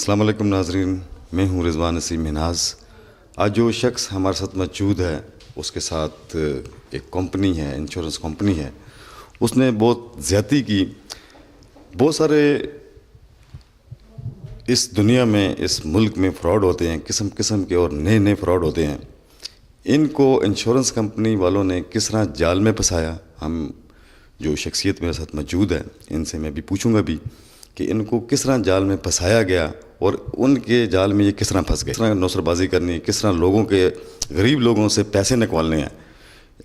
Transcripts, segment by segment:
السلام علیکم ناظرین، میں ہوں رضوان نسیم مناز۔ آج جو شخص ہمارے ساتھ موجود ہے اس کے ساتھ ایک کمپنی ہے، انشورنس کمپنی ہے، اس نے بہت زیادتی کی۔ بہت سارے اس دنیا میں، اس ملک میں فراڈ ہوتے ہیں، قسم قسم کے اور نئے نئے فراڈ ہوتے ہیں۔ ان کو انشورنس کمپنی والوں نے کس طرح جال میں پھنسایا، ہم جو شخصیت میرے ساتھ موجود ہے ان سے میں بھی پوچھوں گا بھی کہ ان کو کس طرح جال میں پھنسایا گیا اور ان کے جال میں یہ کس طرح پھنس گئے، کس طرح نوسر بازی کرنی، کس طرح لوگوں کے، غریب لوگوں سے پیسے نکالنے ہیں۔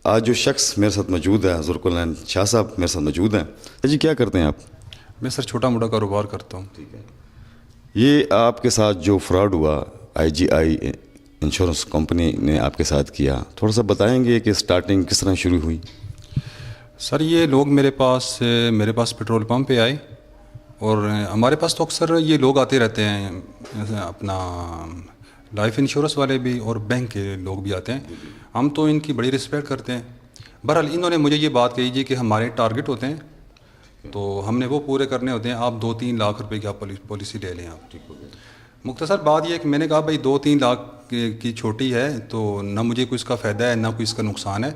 آج جو شخص میرے ساتھ موجود ہے، ذوالقرنین شاہ صاحب میرے ساتھ موجود ہیں۔ جی کیا کرتے ہیں آپ؟ میں سر چھوٹا موٹا کاروبار کرتا ہوں۔ ٹھیک ہے، یہ آپ کے ساتھ جو فراڈ ہوا، IGI انشورنس کمپنی نے آپ کے ساتھ کیا، تھوڑا سا بتائیں گے کہ سٹارٹنگ کس طرح شروع ہوئی؟ سر یہ لوگ میرے پاس پیٹرول پمپ پہ آئے، اور ہمارے پاس تو اکثر یہ لوگ آتے رہتے ہیں، اپنا لائف انشورنس والے بھی اور بینک کے لوگ بھی آتے ہیں۔ ہم تو ان کی بڑی رسپیکٹ کرتے ہیں۔ بہرحال انہوں نے مجھے یہ بات کہی جی کہ ہمارے ٹارگٹ ہوتے ہیں تو ہم نے وہ پورے کرنے ہوتے ہیں، آپ 2-3 لاکھ روپے کی آپ پالیسی لے لیں آپ۔ مختصر بات یہ ہے کہ میں نے کہا بھائی 2-3 لاکھ کی چھوٹی ہے تو نہ مجھے کوئی اس کا فائدہ ہے نہ کوئی اس کا نقصان ہے،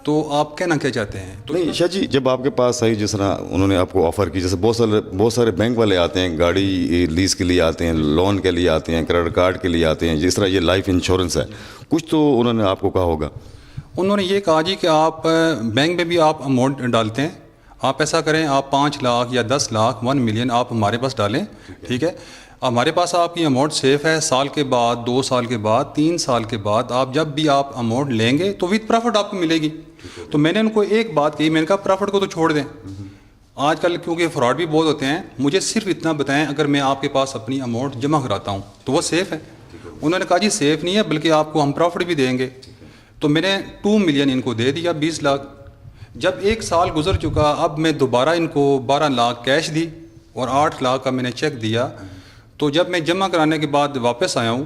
تو آپ کہنا کیا چاہتے ہیں؟ تو نہیں شاہ جی، جب آپ کے پاس آئی، جس طرح انہوں نے آپ کو آفر کی، جیسے بہت سارے بینک والے آتے ہیں، گاڑی لیز کے لیے آتے ہیں، لون کے لیے آتے ہیں، کریڈٹ کارڈ کے لیے آتے ہیں، جس طرح یہ لائف انشورنس ہے، کچھ تو انہوں نے آپ کو کہا ہوگا۔ انہوں نے یہ کہا جی کہ آپ بینک میں بھی آپ اماؤنٹ ڈالتے ہیں، آپ ایسا کریں، آپ 5 لاکھ یا 10 لاکھ 1 ملین آپ ہمارے پاس ڈالیں، ٹھیک ہے؟ ہمارے پاس آپ کی اماؤنٹ سیف ہے، سال کے بعد، 2 سال کے بعد، 3 سال کے بعد آپ جب بھی آپ اماؤنٹ لیں گے تو وتھ پروفٹ آپ کو ملے گی۔ تو میں نے ان کو ایک بات کہی، میں نے کہا پروفٹ کو تو چھوڑ دیں، آج کل کیونکہ فراڈ بھی بہت ہوتے ہیں، مجھے صرف اتنا بتائیں اگر میں آپ کے پاس اپنی اماؤنٹ جمع کراتا ہوں تو وہ سیف ہے؟ انہوں نے کہا جی سیف نہیں ہے، بلکہ آپ کو ہم پروفٹ بھی دیں گے۔ تو میں نے 2 ملین ان کو دے دیا، 20 لاکھ۔ جب 1 سال گزر چکا، اب میں دوبارہ ان کو 12 لاکھ کیش دی اور 8 لاکھ کا میں نے چیک دیا۔ تو جب میں جمع کرانے کے بعد واپس آیا ہوں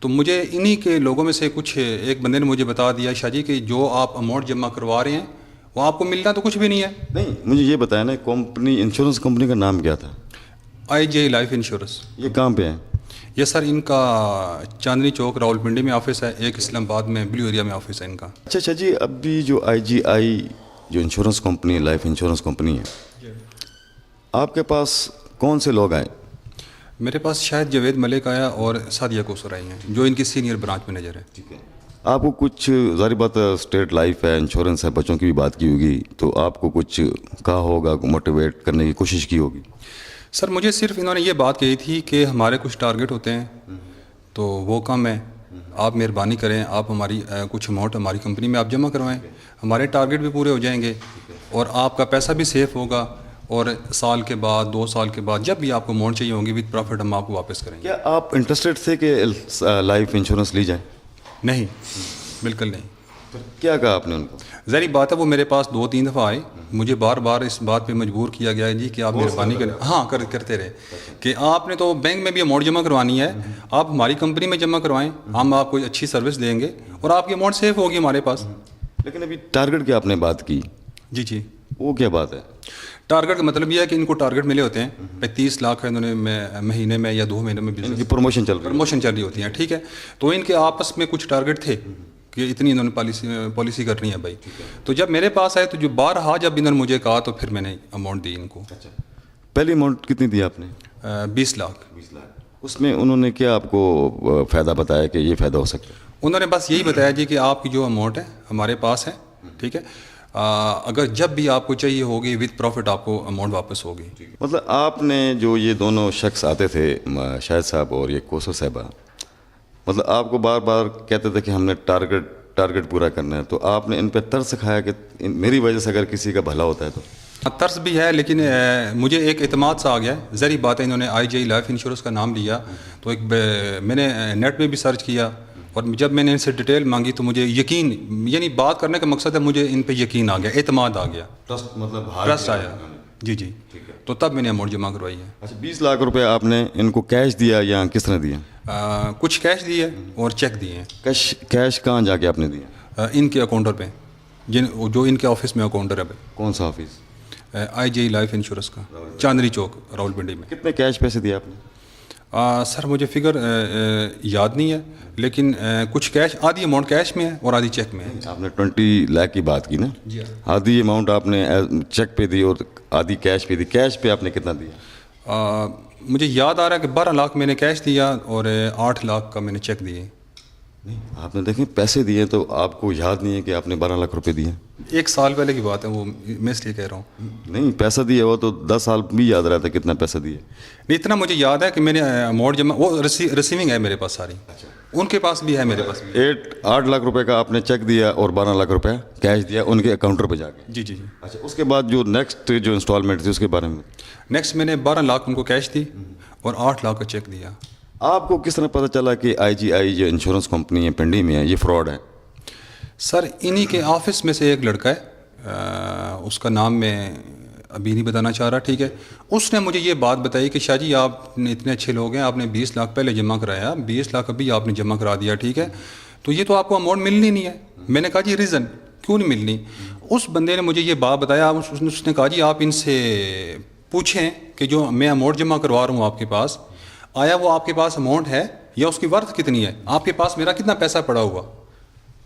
تو مجھے انہی کے لوگوں میں سے ایک بندے نے مجھے بتا دیا، شاہ جی کہ جو آپ اماؤنٹ جمع کروا رہے ہیں وہ آپ کو ملنا تو کچھ بھی نہیں ہے۔ نہیں مجھے یہ بتایا نا، کمپنی انشورنس کمپنی کا نام کیا تھا؟ IGI life insurance. یہ کہاں پہ ہے؟ یہ سر ان کا چاندنی چوک راولپنڈی میں آفس ہے، ایک اسلام آباد میں بلیو ایریا میں آفس ہے ان کا۔ اچھا جی، اب بھی جو IGI جو insurance company, life insurance company ہے، آپ کے پاس کون سے لوگ آئے؟ میرے پاس شاید جاوید ملک آیا اور سعدیہ کوثر آئی ہیں جو ان کی سینئر برانچ مینیجر ہے۔ ٹھیک ہے، آپ کو کچھ، ظاہر بات اسٹیٹ لائف ہے، انشورنس ہے، بچوں کی بھی بات کی ہوگی، تو آپ کو کچھ کہا ہوگا، موٹیویٹ کرنے کی کوشش کی ہوگی؟ سر مجھے صرف انہوں نے یہ بات کہی تھی کہ ہمارے کچھ ٹارگٹ ہوتے ہیں تو وہ کم ہے، آپ مہربانی کریں، آپ ہماری کچھ اماؤنٹ ہماری کمپنی میں آپ جمع کروائیں، ہمارے ٹارگٹ بھی پورے ہو جائیں گے اور آپ کا پیسہ بھی سیف ہوگا، اور سال کے بعد، 2 سال کے بعد جب بھی آپ کو اماؤنٹ چاہیے ہوں گی وتھ پروفٹ ہم آپ کو واپس کریں گے۔ کیا آپ انٹرسٹڈ تھے کہ لائف انشورنس لی جائے؟ نہیں، بالکل نہیں۔ کیا کہا آپ نے ان کو؟ ظاہری بات ہے وہ میرے پاس 2-3 دفعہ آئے، مجھے بار بار اس بات پہ مجبور کیا گیا ہے جی کہ آپ مہربانی کریں، ہاں کرتے رہے کہ آپ نے تو بینک میں بھی اماؤنٹ جمع کروانی ہے، آپ ہماری کمپنی میں جمع کروائیں، ہم آپ کو اچھی سروس دیں گے اور آپ کی اماؤنٹ سیف ہوگی ہمارے پاس۔ لیکن ابھی ٹارگٹ کی آپ نے بات کی، جی وہ کیا بات ہے؟ ٹارگٹ کا مطلب یہ ہے کہ ان کو ٹارگٹ ملے ہوتے ہیں، 35 لاکھ ہے، انہوں نے مہینے میں یا 2 مہینے میں ان کی پروموشن چل رہی ہوتی ہیں، ٹھیک ہے؟ تو ان کے آپس میں کچھ ٹارگٹ تھے کہ اتنی انہوں نے پالیسی کرنی ہے بھائی۔ تو جب میرے پاس آئے تو جو بارہا جب انہوں نے مجھے کہا تو پھر میں نے اماؤنٹ دی ان کو۔ پہلی اماؤنٹ کتنی دی آپ نے؟ 20 لاکھ۔ اس میں انہوں نے کیا آپ کو فائدہ بتایا کہ یہ فائدہ ہو سکتا ہے؟ انہوں نے بس یہی بتایا جی کہ آپ کی جو اماؤنٹ ہے ہمارے پاس ہے، ٹھیک ہے، اگر جب بھی آپ کو چاہیے ہوگی وتھ پروفٹ آپ کو اماؤنٹ واپس ہوگی۔ مطلب آپ نے جو یہ دونوں شخص آتے تھے، شاہد صاحب اور یہ کوثر صاحبہ، مطلب آپ کو بار بار کہتے تھے کہ ہم نے ٹارگٹ پورا کرنا ہے، تو آپ نے ان پہ ترس کھایا کہ میری وجہ سے اگر کسی کا بھلا ہوتا ہے تو؟ ترس بھی ہے، لیکن مجھے ایک اعتماد سا آ گیا ہے۔ ظاہری بات ہے انہوں نے IGI لائف انشورنس کا نام لیا تو میں نے نیٹ میں بھی سرچ کیا، اور جب میں نے ان سے ڈیٹیل مانگی تو مجھے یقین، یعنی بات کرنے کا مقصد ہے مجھے ان پہ یقین آ گیا، اعتماد آ گیا، ٹرسٹ آیا۔ جی تو تب میں نے اماؤنٹ جمع کروائی ہے۔ اچھا، 20 لاکھ روپے آپ نے ان کو کیش دیا یا کس طرح دیا؟ کچھ کیش دیے اور چیک دیے ہیں۔ کیش کہاں جا کے آپ نے دیا؟ ان کے اکاؤنٹر پہ، جو ان کے آفس میں اکاؤنٹر ہے۔ کون سا آفس؟ IGI لائف انشورنس کا، چاندنی چوک راولپنڈی میں۔ کتنے کیش پیسے دیے آپ نے؟ سر مجھے فگر یاد نہیں ہے، لیکن کچھ کیش، آدھی اماؤنٹ کیش میں ہے اور آدھی چیک میں ہے. آپ نے 20 لاکھ کی بات کی نا؟ جی. آدھی اماؤنٹ آپ نے چیک پہ دی اور آدھی کیش پہ دی. کیش پہ آپ نے کتنا دیا؟ مجھے یاد آ رہا ہے کہ 12 لاکھ میں نے کیش دیا اور 8 لاکھ کا میں نے چیک دیے. نہیں، آپ نے دیکھیں پیسے دیے تو آپ کو یاد نہیں ہے کہ آپ نے 12 لاکھ روپے دیے؟ 1 سال پہلے کی بات ہے وہ، میں اس لیے کہہ رہا ہوں. نہیں، پیسہ دیا ہوا تو 10 سال بھی یاد رہتا ہے کتنا پیسہ دیے. نہیں، اتنا مجھے یاد ہے کہ میں نے اماؤنٹ جمع، وہ ریسیونگ ہے میرے پاس ساری، ان کے پاس بھی ہے، میرے پاس بھی. 8 لاکھ روپے کا آپ نے چیک دیا اور 12 لاکھ روپے کیش دیا ان کے اکاؤنٹر پہ جا کے. جی جی جی. اچھا، اس کے بعد جو نیکسٹ جو انسٹالمنٹ تھی اس کے بارے میں؟ نیکسٹ میں نے 12 لاکھ ان کو کیش دی اور 8 لاکھ کا چیک دیا. آپ کو کس طرح پتہ چلا کہ IGI جو انشورنس کمپنی ہے پنڈی میں ہے یہ فراڈ ہے؟ سر انہی کے آفس میں سے ایک لڑکا ہے، اس کا نام میں ابھی نہیں بتانا چاہ رہا، ٹھیک ہے. اس نے مجھے یہ بات بتائی کہ شاہ جی آپ نے اتنے اچھے لوگ ہیں، آپ نے 20 لاکھ پہلے جمع کرایا، 20 لاکھ ابھی آپ نے جمع کرا دیا، ٹھیک ہے، تو یہ تو آپ کو اماؤنٹ ملنی نہیں ہے. میں نے کہا جی ریزن کیوں نہیں ملنی؟ اس بندے نے مجھے یہ بات بتایا، اس نے کہا جی آپ ان سے پوچھیں کہ جو میں اماؤنٹ جمع کروا رہا ہوں آپ کے پاس، آیا وہ آپ کے پاس اماؤنٹ ہے یا اس کی ورتھ کتنی ہے، آپ کے پاس میرا کتنا پیسہ پڑا ہوا.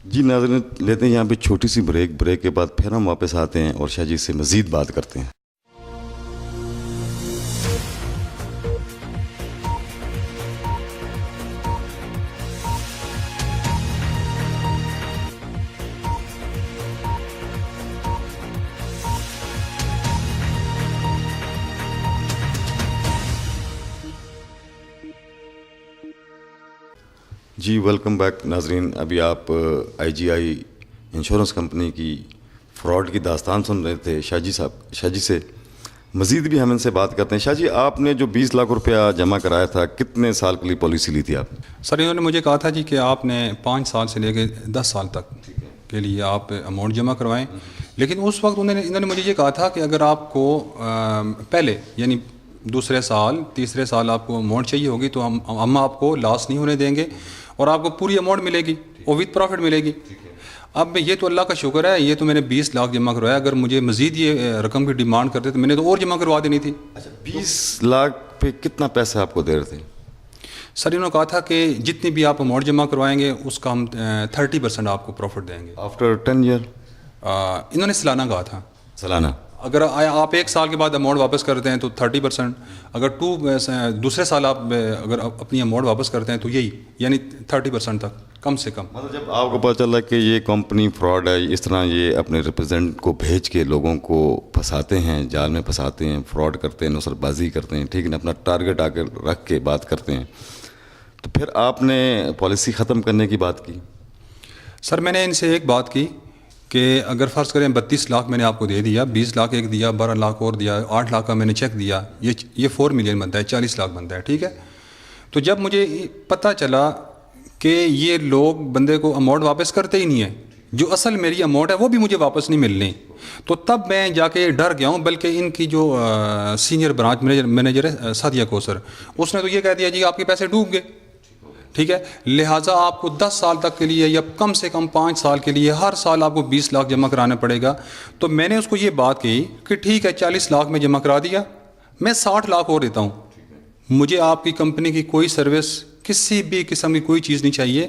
جی ناظرین، لیتے ہیں یہاں پہ چھوٹی سی بریک کے بعد پھر ہم واپس آتے ہیں اور شاہ جی سے مزید بات کرتے ہیں. جی ویلکم بیک ناظرین. ابھی آپ IGI انشورنس کمپنی کی فراڈ کی داستان سن رہے تھے شاہ جی سے. مزید بھی ہم ان سے بات کرتے ہیں. شاہ جی، آپ نے جو 20 لاکھ روپیہ جمع کرایا تھا کتنے سال کے لیے پالیسی لی تھی آپ نے؟ سر انہوں نے مجھے کہا تھا جی کہ آپ نے 5 سال سے لے کے 10 سال تک کے لیے آپ اماؤنٹ جمع کروائیں، لیکن اس وقت انہوں نے مجھے یہ کہا تھا کہ اگر آپ کو پہلے یعنی دوسرے سال تیسرے سال آپ کو اماؤنٹ چاہیے ہوگی تو ہم آپ کو لاس نہیں ہونے دیں گے اور آپ کو پوری اماؤنٹ ملے گی اور وتھ پروفٹ ملے گی. اب یہ تو اللہ کا شکر ہے، یہ تو میں نے 20 لاکھ جمع کروایا. اگر مجھے مزید یہ رقم کی ڈیمانڈ کرتے تو میں نے تو اور جمع کروا دینی تھی. اچھا، 20 لاکھ پہ کتنا پیسہ آپ کو دے رہے تھے؟ سر انہوں نے کہا تھا کہ جتنی بھی آپ اماؤنٹ جمع کروائیں گے اس کا ہم 30% آپ کو پروفٹ دیں گے. After 10 year? انہوں نے سالانہ کہا تھا. سالانہ؟ اگر آپ 1 سال کے بعد اماؤنٹ واپس کرتے ہیں تو 30%، اگر دوسرے سال آپ اگر اپنی اماؤنٹ واپس کرتے ہیں تو یہی یعنی 30% تک کم سے کم. مطلب جب آپ کو پتہ چلا کہ یہ کمپنی فراڈ ہے، اس طرح یہ اپنے ریپرزینٹ کو بھیج کے لوگوں کو پھنساتے ہیں، جال میں پھنساتے ہیں، فراڈ کرتے ہیں، نصر بازی کرتے ہیں، ٹھیک ہے نا، اپنا ٹارگٹ آ کے رکھ کے بات کرتے ہیں، تو پھر آپ نے پالیسی ختم کرنے کی بات کی؟ سر میں نے ان سے ایک بات کی کہ اگر فرض کریں 32 لاکھ میں نے آپ کو دے دیا، 20 لاکھ ایک دیا، 12 لاکھ اور دیا، 8 لاکھ کا میں نے چیک دیا، یہ 4 ملین بنتا ہے، 40 لاکھ بنتا ہے، ٹھیک ہے. تو جب مجھے پتہ چلا کہ یہ لوگ بندے کو اماؤنٹ واپس کرتے ہی نہیں ہیں، جو اصل میری اماؤنٹ ہے وہ بھی مجھے واپس نہیں ملنی، تو تب میں جا کے ڈر گیا ہوں. بلکہ ان کی جو سینئر برانچ مینیجر ہے سعدیہ کوثر، اس نے تو یہ کہہ دیا جی آپ کے پیسے ڈوب گئے، ٹھیک ہے، لہٰذا آپ کو 10 سال تک کے لیے یا کم سے کم 5 سال کے لیے ہر سال آپ کو 20 لاکھ جمع کرانا پڑے گا. تو میں نے اس کو یہ بات کہی کہ ٹھیک ہے 40 لاکھ میں جمع کرا دیا، میں 60 لاکھ اور دیتا ہوں، مجھے آپ کی کمپنی کی کوئی سروس کسی بھی قسم کی کوئی چیز نہیں چاہیے،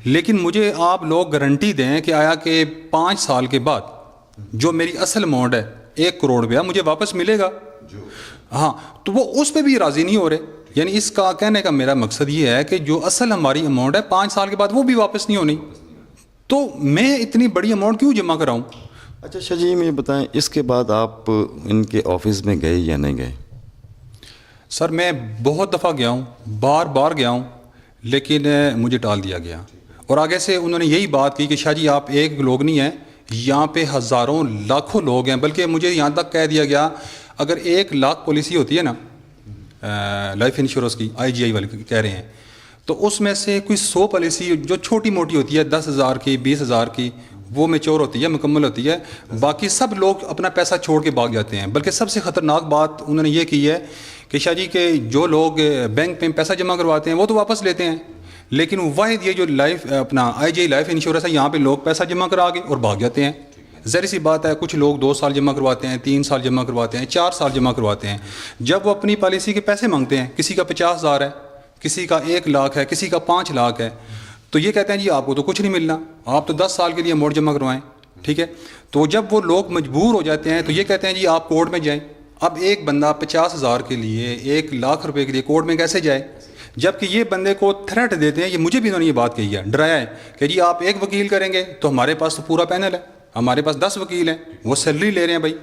لیکن مجھے آپ لوگ گارنٹی دیں کہ آیا کہ 5 سال کے بعد جو میری اصل اماؤنٹ ہے 1 کروڑ روپیہ مجھے واپس ملے گا. ہاں، تو وہ اس پہ بھی راضی نہیں ہو رہے. یعنی اس کا کہنے کا میرا مقصد یہ ہے کہ جو اصل ہماری اماؤنٹ ہے 5 سال کے بعد وہ بھی واپس نہیں ہونی، تو میں اتنی بڑی اماؤنٹ کیوں جمع کراؤں؟ اچھا شاہ جی، میں بتائیں اس کے بعد آپ ان کے آفس میں گئے یا نہیں گئے؟ سر میں بہت دفعہ گیا ہوں، بار گیا ہوں، لیکن مجھے ٹال دیا گیا. اور آگے سے انہوں نے یہی بات کی کہ شاہ جی آپ ایک لوگ نہیں ہیں، یہاں پہ ہزاروں لاکھوں لوگ ہیں. بلکہ مجھے یہاں تک کہہ دیا گیا اگر 1 لاکھ پالیسی ہوتی ہے نا لائف انشورنس کی، IGI والے کہہ رہے ہیں، تو اس میں سے کوئی 100 پالیسی جو چھوٹی موٹی ہوتی ہے 10,000 کی 20,000 کی وہ میچور ہوتی ہے، مکمل ہوتی ہے، باقی سب لوگ اپنا پیسہ چھوڑ کے بھاگ جاتے ہیں. بلکہ سب سے خطرناک بات انہوں نے یہ کی ہے کہ شاہ جی کہ جو لوگ بینک میں پیسہ جمع کرواتے ہیں وہ تو واپس لیتے ہیں، لیکن واحد یہ جو اپنا IGI لائف انشورنس ہے یہاں پہ لوگ پیسہ جمع کرا کے اور بھاگ جاتے ہیں. ظاہر سی بات ہے کچھ لوگ 2 سال جمع کرواتے ہیں، 3 سال جمع کرواتے ہیں، 4 سال جمع کرواتے ہیں. جب وہ اپنی پالیسی کے پیسے مانگتے ہیں، کسی کا 50,000 ہے، کسی کا 1 لاکھ ہے, کسی کا 5 لاکھ ہے, تو یہ کہتے ہیں جی آپ کو تو کچھ نہیں ملنا, آپ تو 10 سال کے لیے اماؤنٹ جمع کروائیں, ٹھیک ہے. تو جب وہ لوگ مجبور ہو جاتے ہیں تو یہ کہتے ہیں جی آپ کورٹ میں جائیں. اب ایک بندہ 50,000 کے لیے 1 لاکھ روپے کے لیے کورٹ میں کیسے جائے؟ جبکہ یہ بندے کو تھریٹ دیتے ہیں, یہ مجھے بھی انہوں نے یہ بات کہی ہے, ڈرایا ہے کہ جی آپ 1 وکیل کریں گے تو ہمارے پاس تو پورا پینل ہے, ہمارے پاس 10 وکیل ہیں, وہ سیلری لے رہے ہیں بھائی,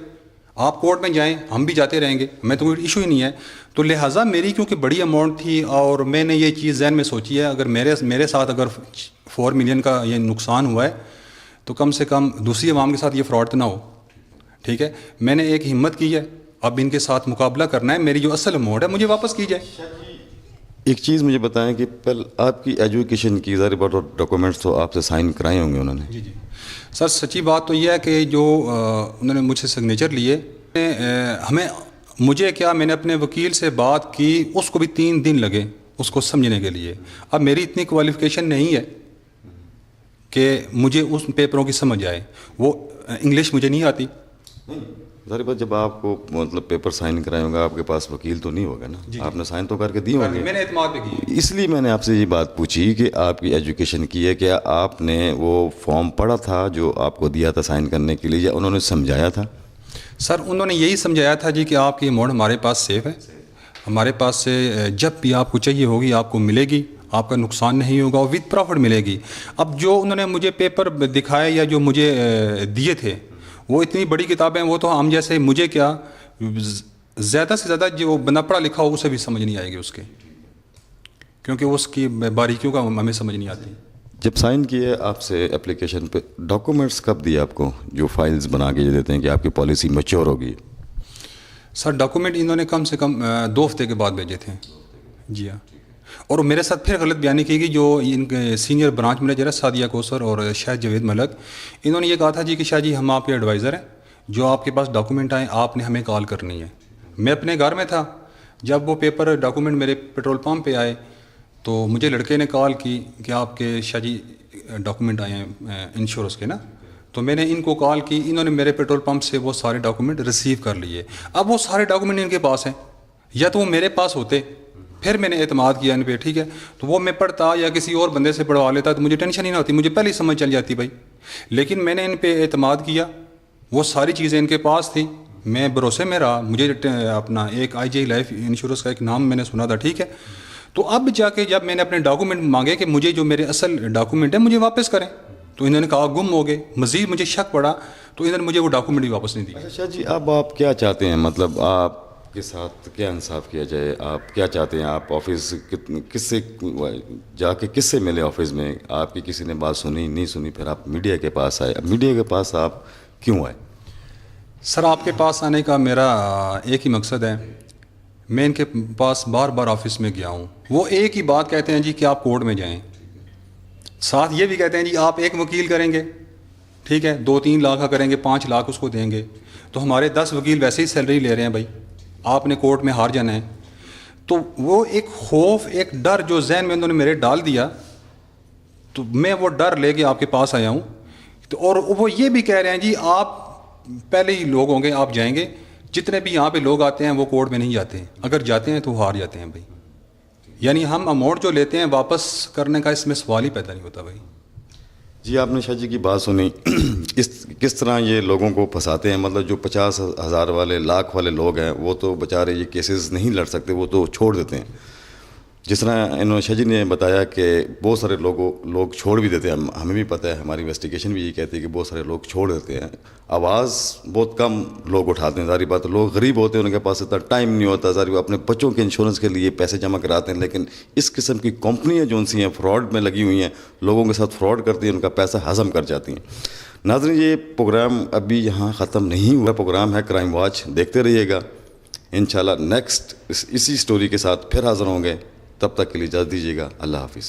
آپ کورٹ میں جائیں, ہم بھی جاتے رہیں گے, میں تو کوئی ایشو ہی نہیں ہے. تو لہٰذا میری کیونکہ بڑی اماؤنٹ تھی اور میں نے یہ چیز ذہن میں سوچی ہے, اگر میرے ساتھ اگر 4 ملین کا یہ نقصان ہوا ہے تو کم سے کم دوسری عوام کے ساتھ یہ فراڈ تو نہ ہو, ٹھیک ہے. میں نے ایک ہمت کی ہے, اب ان کے ساتھ مقابلہ کرنا ہے, میری جو اصل اماؤنٹ ہے مجھے واپس کی جائے. ایک چیز مجھے بتائیں کہ پہلے آپ کی ایجوکیشن کی ظاہر بات اور ڈاکومنٹس تو آپ سے سائن کرائے ہوں گے انہوں نے. جی سر, سچی بات تو یہ ہے کہ جو انہوں نے مجھ سے سگنیچر لیے, مجھے کیا, میں نے اپنے وکیل سے بات کی, اس کو بھی 3 دن لگے اس کو سمجھنے کے لیے. اب میری اتنی کوالیفیکیشن نہیں ہے کہ مجھے اس پیپروں کی سمجھ آئے, وہ انگلش مجھے نہیں آتی. ظاہر بات جب آپ کو مطلب پیپر سائن کرائے ہوں گے, آپ کے پاس وکیل تو نہیں ہوگا نا, آپ نے سائن تو کر کے دی ہوں گے. میں نے اعتماد بھی کی. اس لیے میں نے آپ سے یہ بات پوچھی کہ آپ کی ایجوکیشن کی ہے, کیا آپ نے وہ فارم پڑھا تھا جو آپ کو دیا تھا سائن کرنے کے لیے, یا انہوں نے سمجھایا تھا؟ سر انہوں نے یہی سمجھایا تھا جی کہ آپ کی اماؤنٹ ہمارے پاس سیف ہے, ہمارے پاس سے جب بھی آپ کو چاہیے ہوگی آپ کو ملے گی, آپ کا نقصان نہیں ہوگا اور وتھ پروفٹ ملے گی. اب جو انہوں نے مجھے پیپر دکھائے یا جو مجھے دیے تھے وہ اتنی بڑی کتابیں, وہ تو ہم جیسے مجھے کیا زیادہ سے زیادہ جو بندہ پڑھا لکھا ہو اسے بھی سمجھ نہیں آئے گی اس کے, کیونکہ اس کی باریکیوں کا ہمیں سمجھ نہیں آتی. جب سائن کیے آپ سے اپلیکیشن پہ, ڈاکومنٹس کب دیے آپ کو جو فائلز بنا کے یہ دیتے ہیں کہ آپ کی پالیسی میچور ہوگی؟ سر ڈاکومنٹ انہوں نے کم سے کم 2 ہفتے کے بعد بھیجے تھے. جی ہاں, اور میرے ساتھ پھر غلط بیانی کی گئی. جو ان کے سینئر برانچ مینیجر ہے سعدیہ کوثر اور شاہد جاوید ملک, انہوں نے یہ کہا تھا جی کہ شاہ جی ہم آپ کے ایڈوائزر ہیں, جو آپ کے پاس ڈاکومنٹ آئیں آپ نے ہمیں کال کرنی ہے. میں اپنے گھر میں تھا, جب وہ پیپر ڈاکومنٹ میرے پیٹرول پمپ پہ آئے تو مجھے لڑکے نے کال کی کہ آپ کے شاہ جی ڈاکومنٹ آئے ہیں انشورنس کے نا. تو میں نے ان کو کال کی, انہوں نے میرے پیٹرول پمپ سے وہ سارے ڈاکومنٹ ریسیو کر لیے. اب وہ سارے ڈاکومنٹ ان کے پاس ہیں, یا تو وہ میرے پاس ہوتے, پھر میں نے اعتماد کیا ان پہ, ٹھیک ہے, تو وہ میں پڑھتا یا کسی اور بندے سے پڑھوا لیتا تو مجھے ٹینشن ہی نہ ہوتی, مجھے پہلے ہی سمجھ چل جاتی بھائی. لیکن میں نے ان پہ اعتماد کیا, وہ ساری چیزیں ان کے پاس تھیں, میں بھروسے میں رہا. مجھے اپنا ایک IGI لائف انشورنس کا ایک نام میں نے سنا تھا, ٹھیک ہے. تو اب جا کے جب میں نے اپنے ڈاکومنٹ مانگے کہ مجھے جو میرے اصل ڈاکومنٹ ہیں مجھے واپس کریں, تو انہوں نے کہا گم ہو گئے. مزید مجھے شک پڑا تو انہوں نے مجھے وہ ڈاکومنٹ بھی واپس نہیں دیے. اچھا جی, اب آپ کیا چاہتے ہیں, مطلب آپ کے ساتھ کیا انصاف کیا جائے, آپ کیا چاہتے ہیں؟ آپ آفس کس سے جا کے کس سے ملے آفس میں, آپ کی کسی نے بات سنی نہیں سنی, پھر آپ میڈیا کے پاس آئے. اب میڈیا کے پاس آپ کیوں آئے؟ سر آپ کے پاس آنے کا میرا ایک ہی مقصد ہے, میں ان کے پاس بار بار آفس میں گیا ہوں, وہ ایک ہی بات کہتے ہیں جی کہ آپ کورٹ میں جائیں, ساتھ یہ بھی کہتے ہیں جی آپ 1 وکیل کریں گے, ٹھیک ہے, 2-3 لاکھ کا کریں گے, 5 لاکھ اس کو دیں گے, تو ہمارے 10 وکیل ویسے ہی سیلری لے رہے ہیں بھائی, آپ نے کورٹ میں ہار جانا ہے. تو وہ ایک خوف, ایک ڈر جو ذہن میں انہوں نے میرے ڈال دیا, تو میں وہ ڈر لے کے آپ کے پاس آیا ہوں. تو اور وہ یہ بھی کہہ رہے ہیں جی آپ پہلے ہی لوگ ہوں گے, آپ جائیں گے, جتنے بھی یہاں پہ لوگ آتے ہیں وہ کورٹ میں نہیں جاتے ہیں, اگر جاتے ہیں تو ہار جاتے ہیں بھائی. یعنی ہم اماؤنٹ جو لیتے ہیں واپس کرنے کا اس میں سوال ہی پیدا نہیں ہوتا بھائی. جی آپ نے شاہ جی کی بات سنی, کس طرح یہ لوگوں کو پھنساتے ہیں. مطلب جو 50,000 والے, لاکھ والے لوگ ہیں وہ تو بیچارے یہ کیسز نہیں لڑ سکتے, وہ تو چھوڑ دیتے ہیں. جس طرح انہوں نے شاہ جی نے بتایا کہ بہت سارے لوگ چھوڑ بھی دیتے ہیں, ہمیں بھی پتہ ہے, ہماری انویسٹیگیشن بھی یہ کہتی ہے کہ بہت سارے لوگ چھوڑ دیتے ہیں. آواز بہت کم لوگ اٹھاتے ہیں, ظاہری بات, لوگ غریب ہوتے ہیں, ان کے پاس اتنا ٹائم نہیں ہوتا, ظاہر اپنے بچوں کے انشورنس کے لیے پیسے جمع کراتے ہیں. لیکن اس قسم کی کمپنیاں جو ان سی ہیں فراڈ میں لگی ہوئی ہیں, لوگوں کے ساتھ فراڈ کرتی ہیں, ان کا پیسہ ہضم کر جاتی ہیں. ناظرین, یہ پروگرام ابھی یہاں ختم نہیں ہوا, پروگرام ہے کرائم واچ, دیکھتے رہیے گا. انشاءاللہ نیکسٹ اسی سٹوری کے ساتھ پھر حاضر ہوں گے. تب تک کے لیے اجازت دیجیے گا. اللہ حافظ.